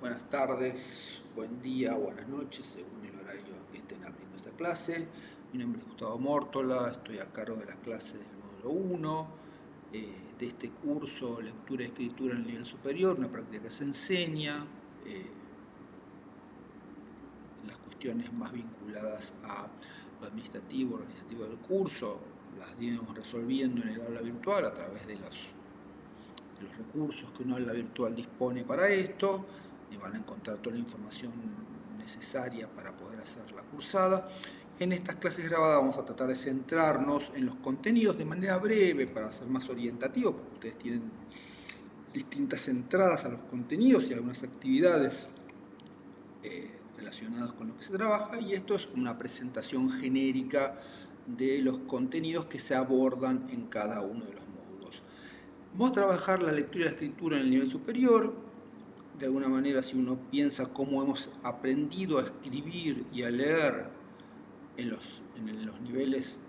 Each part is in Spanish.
Buenas tardes, buen día, buenas noches, según el horario que estén abriendo esta clase. Mi nombre es Gustavo Mórtola, estoy a cargo de la clase del módulo 1 de este curso Lectura y Escritura en el nivel superior, una práctica que se enseña las cuestiones más vinculadas a lo administrativo, organizativo del curso, las iremos resolviendo en el aula virtual a través de los recursos que una aula virtual dispone para esto, y van a encontrar toda la información necesaria para poder hacer la cursada. En estas clases grabadas vamos a tratar de centrarnos en los contenidos de manera breve para ser más orientativo, porque ustedes tienen distintas entradas a los contenidos y algunas actividades relacionadas con lo que se trabaja, y esto es una presentación genérica de los contenidos que se abordan en cada uno de los módulos. Vamos a trabajar la lectura y la escritura en el nivel superior. De alguna manera, si uno piensa cómo hemos aprendido a escribir y a leer en los niveles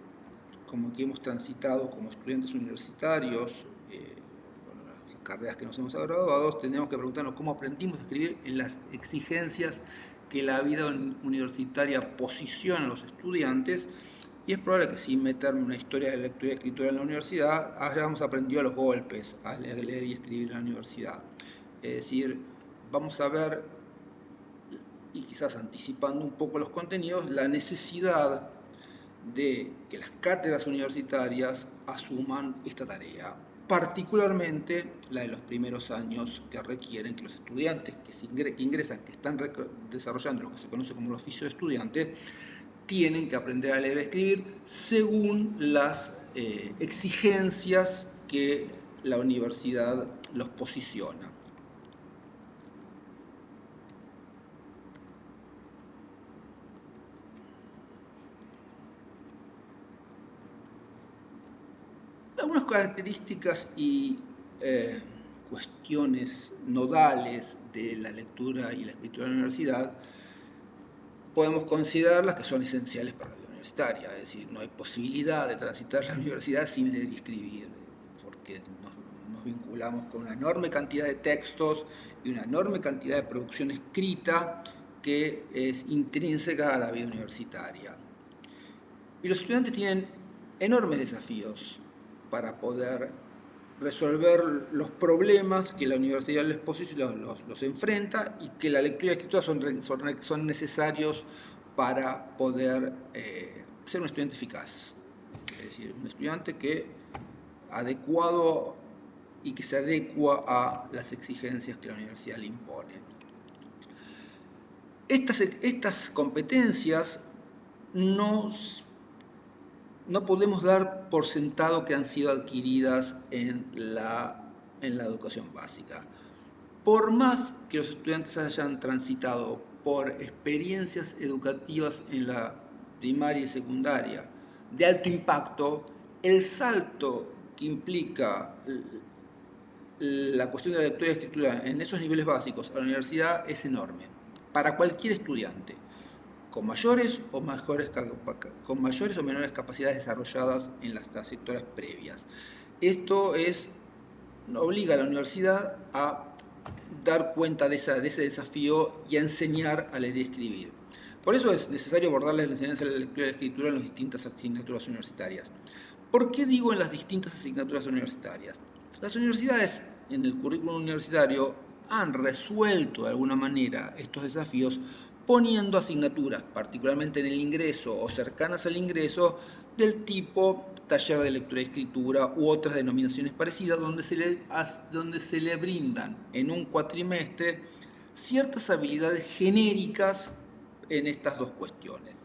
como que hemos transitado como estudiantes universitarios, las carreras que nos hemos graduado, tenemos que preguntarnos cómo aprendimos a escribir en las exigencias que la vida universitaria posiciona a los estudiantes. Y es probable que sin meterme en una historia de lectura y escritura en la universidad, hayamos aprendido a los golpes a leer y escribir en la universidad. Es decir, vamos a ver, y quizás anticipando un poco los contenidos, la necesidad de que las cátedras universitarias asuman esta tarea, particularmente la de los primeros años, que requieren que los estudiantes que ingresan, que están desarrollando lo que se conoce como el oficio de estudiante, tienen que aprender a leer y escribir según las exigencias que la universidad los posiciona. Algunas características y cuestiones nodales de la lectura y la escritura en la universidad podemos considerarlas que son esenciales para la vida universitaria, es decir, no hay posibilidad de transitar la universidad sin leer y escribir, porque nos vinculamos con una enorme cantidad de textos y una enorme cantidad de producción escrita que es intrínseca a la vida universitaria. Y los estudiantes tienen enormes desafíos para poder resolver los problemas que la universidad los enfrenta, y que la lectura y la escritura son necesarios para poder ser un estudiante eficaz. Es decir, un estudiante adecuado y que se adecua a las exigencias que la universidad le impone. Estas competencias no podemos dar por sentado que han sido adquiridas en la educación básica. Por más que los estudiantes hayan transitado por experiencias educativas en la primaria y secundaria de alto impacto, el salto que implica la cuestión de la lectura y escritura en esos niveles básicos a la universidad es enorme, para cualquier estudiante, con mayores o menores capacidades desarrolladas en las trayectorias previas. Esto obliga a la universidad a dar cuenta de ese desafío y a enseñar a leer y escribir. Por eso es necesario abordar la enseñanza de la lectura y la escritura en las distintas asignaturas universitarias. ¿Por qué digo en las distintas asignaturas universitarias? Las universidades en el currículum universitario han resuelto de alguna manera estos desafíos poniendo asignaturas, particularmente en el ingreso o cercanas al ingreso, del tipo taller de lectura y escritura u otras denominaciones parecidas, donde se le brindan en un cuatrimestre ciertas habilidades genéricas en estas dos cuestiones.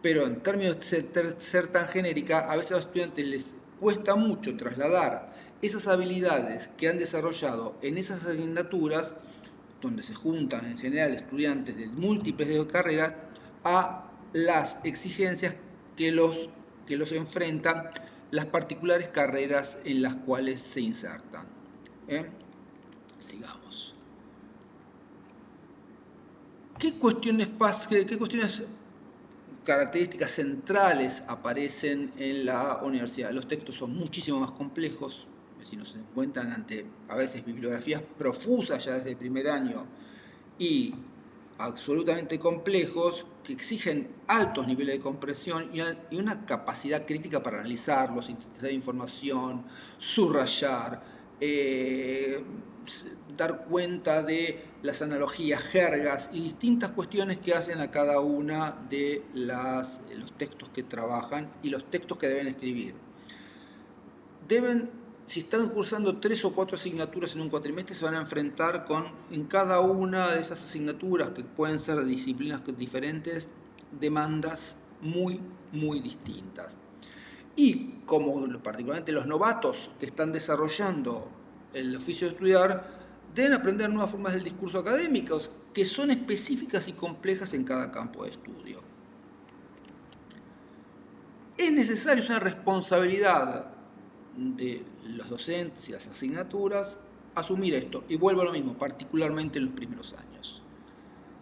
Pero en términos de ser tan genérica, a veces a los estudiantes les cuesta mucho trasladar esas habilidades que han desarrollado en esas asignaturas, donde se juntan en general estudiantes de múltiples carreras, a las exigencias que los enfrentan las particulares carreras en las cuales se insertan. Sigamos. ¿Qué cuestiones características centrales aparecen en la universidad? Los textos son muchísimo más complejos, si nos encuentran ante a veces bibliografías profusas ya desde el primer año, y absolutamente complejos que exigen altos niveles de compresión y una capacidad crítica para analizarlos, sintetizar información, subrayar, dar cuenta de las analogías, jergas y distintas cuestiones que hacen a cada una de los textos que trabajan y los textos que deben escribir. Si están cursando 3 o 4 asignaturas en un cuatrimestre, se van a enfrentar en cada una de esas asignaturas, que pueden ser de disciplinas diferentes, demandas muy, muy distintas. Y como particularmente los novatos que están desarrollando el oficio de estudiar, deben aprender nuevas formas del discurso académico que son específicas y complejas en cada campo de estudio. Es necesario, es una responsabilidad de los docentes y las asignaturas asumir esto. Y vuelvo a lo mismo, particularmente en los primeros años.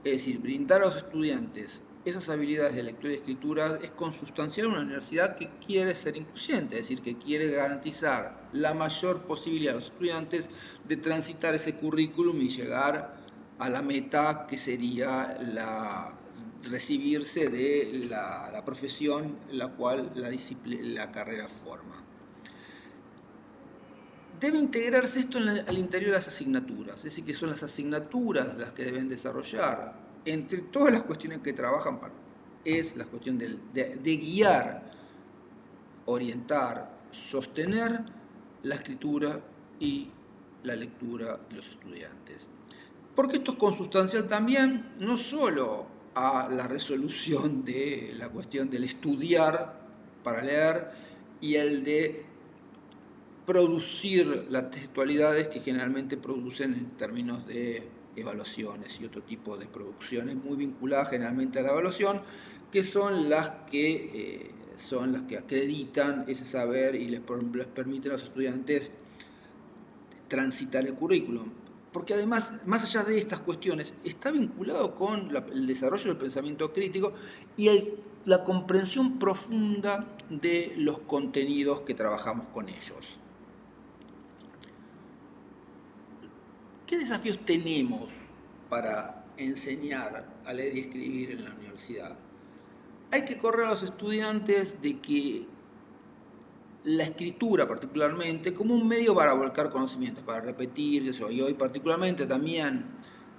Es decir, brindar a los estudiantes esas habilidades de lectura y escritura es consustancial a una universidad que quiere ser incluyente, es decir, que quiere garantizar la mayor posibilidad a los estudiantes de transitar ese currículum y llegar a la meta que sería recibirse de la profesión en la cual la carrera forma. Debe integrarse esto al interior de las asignaturas, es decir, que son las asignaturas las que deben desarrollar. Entre todas las cuestiones que trabajan, es la cuestión de guiar, orientar, sostener la escritura y la lectura de los estudiantes. Porque esto es consustancial también, no solo a la resolución de la cuestión del estudiar para leer y el de producir las textualidades que generalmente producen en términos de evaluaciones y otro tipo de producciones muy vinculadas generalmente a la evaluación, que son las que acreditan ese saber y les permiten a los estudiantes transitar el currículum. Porque además, más allá de estas cuestiones, está vinculado con el desarrollo del pensamiento crítico y la comprensión profunda de los contenidos que trabajamos con ellos. ¿Qué desafíos tenemos para enseñar a leer y escribir en la universidad? Hay que correr a los estudiantes de que la escritura particularmente como un medio para volcar conocimientos, para repetir eso. Y hoy particularmente también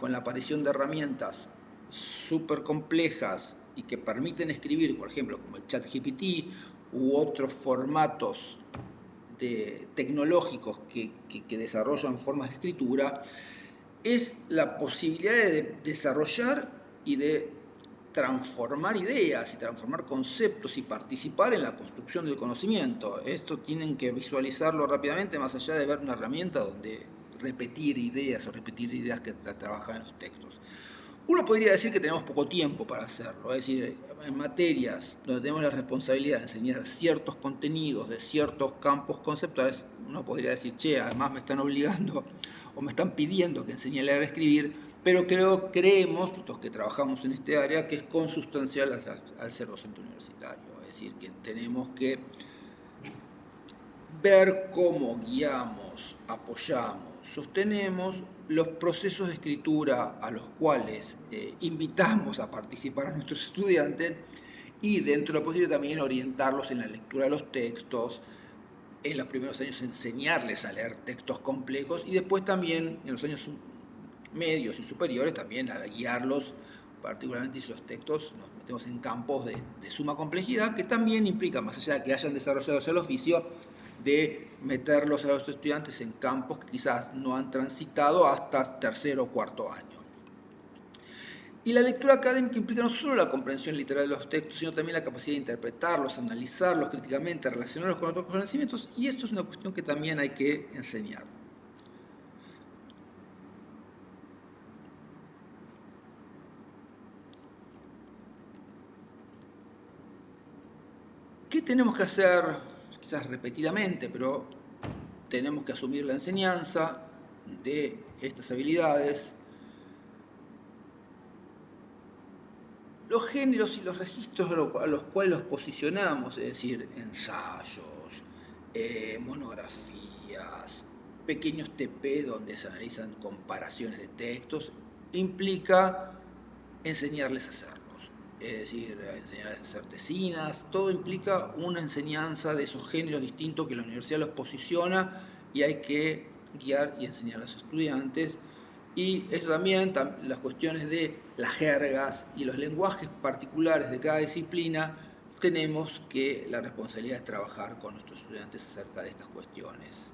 con la aparición de herramientas súper complejas y que permiten escribir, por ejemplo, como el ChatGPT u otros formatos tecnológicos que desarrollan formas de escritura, es la posibilidad de desarrollar y de transformar ideas y transformar conceptos y participar en la construcción del conocimiento. Esto tienen que visualizarlo rápidamente, más allá de ver una herramienta donde repetir ideas que trabajan en los textos. Uno podría decir que tenemos poco tiempo para hacerlo, es decir, en materias donde tenemos la responsabilidad de enseñar ciertos contenidos de ciertos campos conceptuales, uno podría decir, che, además me están obligando o me están pidiendo que enseñe a leer y a escribir, pero creemos, los que trabajamos en este área, que es consustancial al ser docente universitario, es decir, que tenemos que ver cómo guiamos, apoyamos, sostenemos los procesos de escritura a los cuales invitamos a participar a nuestros estudiantes y dentro de lo posible también orientarlos en la lectura de los textos, en los primeros años enseñarles a leer textos complejos y después también en los años medios y superiores también a guiarlos, particularmente si los textos nos metemos en campos de suma complejidad, que también implica, más allá de que hayan desarrollado el oficio, de meterlos a los estudiantes en campos que quizás no han transitado hasta tercero o cuarto año. Y la lectura académica implica no solo la comprensión literal de los textos, sino también la capacidad de interpretarlos, analizarlos críticamente, relacionarlos con otros conocimientos, y esto es una cuestión que también hay que enseñar. ¿Qué tenemos que hacer? Quizás repetidamente, pero tenemos que asumir la enseñanza de estas habilidades. Los géneros y los registros a los cuales los posicionamos, es decir, ensayos, monografías, pequeños TP donde se analizan comparaciones de textos, implica enseñarles a hacerlos, es decir, enseñarles a hacer tesinas, todo implica una enseñanza de esos géneros distintos que la universidad los posiciona y hay que guiar y enseñar a los estudiantes. Y eso también, las cuestiones de las jergas y los lenguajes particulares de cada disciplina, tenemos que la responsabilidad de trabajar con nuestros estudiantes acerca de estas cuestiones.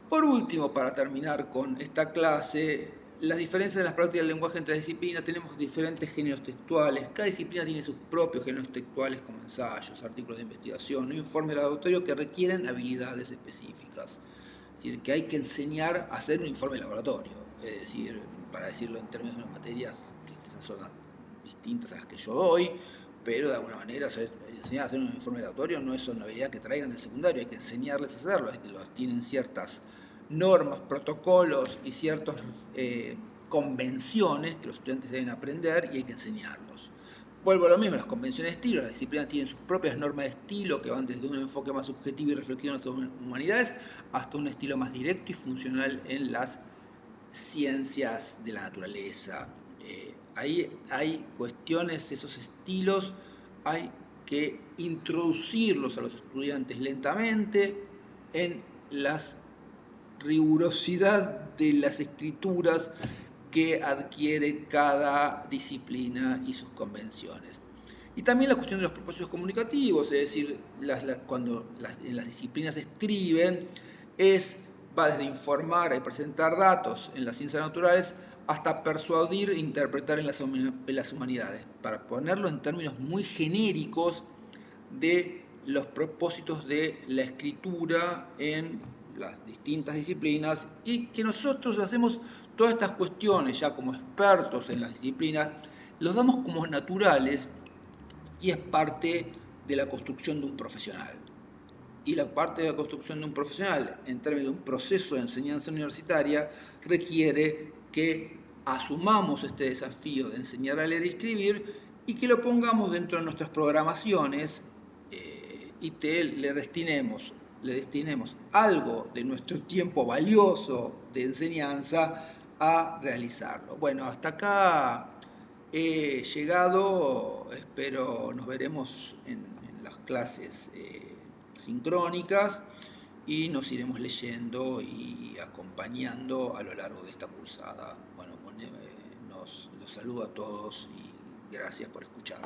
Por último, para terminar con esta clase, las diferencias de las prácticas del lenguaje entre las disciplinas, tenemos diferentes géneros textuales, cada disciplina tiene sus propios géneros textuales como ensayos, artículos de investigación, o informes de laboratorio que requieren habilidades específicas. Es decir, que hay que enseñar a hacer un informe de laboratorio, es decir, para decirlo en términos de materias que quizás son distintas a las que yo doy, pero de alguna manera enseñar a hacer un informe de laboratorio no es una habilidad que traigan del secundario, hay que enseñarles a hacerlo, hay que tienen ciertas normas, protocolos y ciertas convenciones que los estudiantes deben aprender y hay que enseñarlos. Vuelvo a lo mismo, las convenciones de estilo, las disciplinas tienen sus propias normas de estilo que van desde un enfoque más subjetivo y reflexivo en las humanidades hasta un estilo más directo y funcional en las ciencias de la naturaleza. Ahí hay cuestiones, esos estilos, hay que introducirlos a los estudiantes lentamente en la rigurosidad de las escrituras que adquiere cada disciplina y sus convenciones. Y también la cuestión de los propósitos comunicativos, es decir, cuando las disciplinas escriben, va desde informar y presentar datos en las ciencias naturales hasta persuadir e interpretar en las humanidades, para ponerlo en términos muy genéricos de los propósitos de la escritura en las distintas disciplinas, y que nosotros hacemos todas estas cuestiones ya como expertos en las disciplinas, los damos como naturales y es parte de la construcción de un profesional. Y la parte de la construcción de un profesional en términos de un proceso de enseñanza universitaria requiere que asumamos este desafío de enseñar a leer y escribir y que lo pongamos dentro de nuestras programaciones y le destinemos algo de nuestro tiempo valioso de enseñanza a realizarlo. Bueno, hasta acá he llegado, espero nos veremos en las clases sincrónicas y nos iremos leyendo y acompañando a lo largo de esta cursada. Bueno, los saludo a todos y gracias por escuchar.